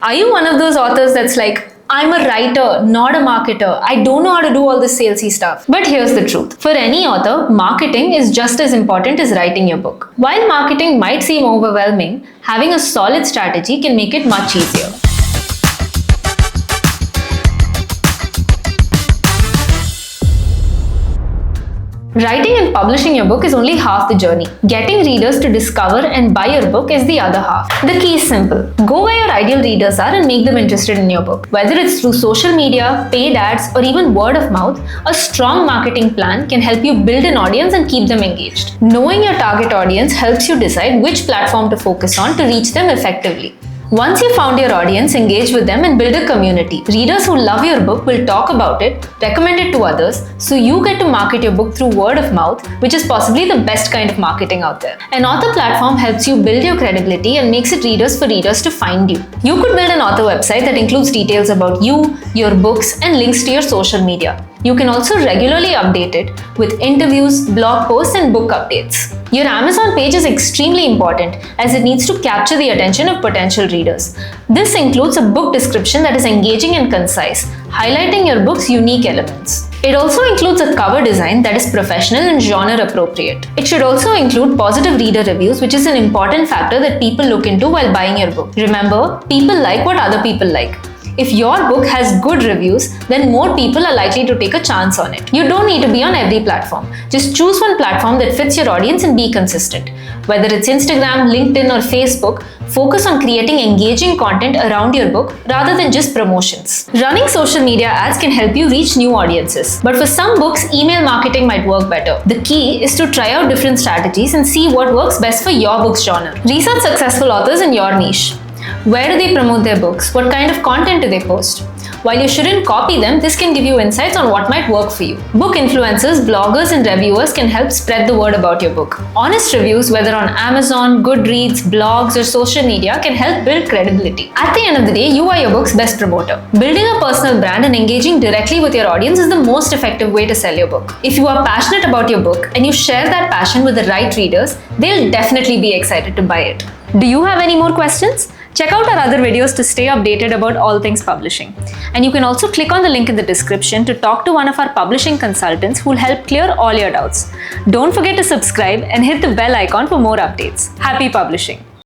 Are you one of those authors that's like, I'm a writer, not a marketer. I don't know how to do all this salesy stuff. But here's the truth. For any author, marketing is just as important as writing your book. While marketing might seem overwhelming, having a solid strategy can make it much easier. Writing and publishing your book is only half the journey. Getting readers to discover and buy your book is the other half. The key is simple. Go where your ideal readers are and make them interested in your book. Whether it's through social media, paid ads, or even word of mouth, a strong marketing plan can help you build an audience and keep them engaged. Knowing your target audience helps you decide which platform to focus on to reach them effectively. Once you found your audience, engage with them and build a community. Readers who love your book will talk about it, recommend it to others, so you get to market your book through word of mouth, which is possibly the best kind of marketing out there. An author platform helps you build your credibility and makes it for readers to find you. You could build an author website that includes details about you, your books, and links to your social media. You can also regularly update it with interviews, blog posts, and book updates. Your Amazon page is extremely important as it needs to capture the attention of potential readers. This includes a book description that is engaging and concise, highlighting your book's unique elements. It also includes a cover design that is professional and genre appropriate. It should also include positive reader reviews, which is an important factor that people look into while buying your book. Remember, people like what other people like. If your book has good reviews, then more people are likely to take a chance on it. You don't need to be on every platform. Just choose one platform that fits your audience and be consistent. Whether it's Instagram, LinkedIn, or Facebook, focus on creating engaging content around your book rather than just promotions. Running social media ads can help you reach new audiences. But for some books, email marketing might work better. The key is to try out different strategies and see what works best for your book's genre. Research successful authors in your niche. Where do they promote their books? What kind of content do they post? While you shouldn't copy them, this can give you insights on what might work for you. Book influencers, bloggers, and reviewers can help spread the word about your book. Honest reviews, whether on Amazon, Goodreads, blogs, or social media, can help build credibility. At the end of the day, you are your book's best promoter. Building a personal brand and engaging directly with your audience is the most effective way to sell your book. If you are passionate about your book and you share that passion with the right readers, they'll definitely be excited to buy it. Do you have any more questions? Check out our other videos to stay updated about all things publishing. And you can also click on the link in the description to talk to one of our publishing consultants who will help clear all your doubts. Don't forget to subscribe and hit the bell icon for more updates. Happy publishing!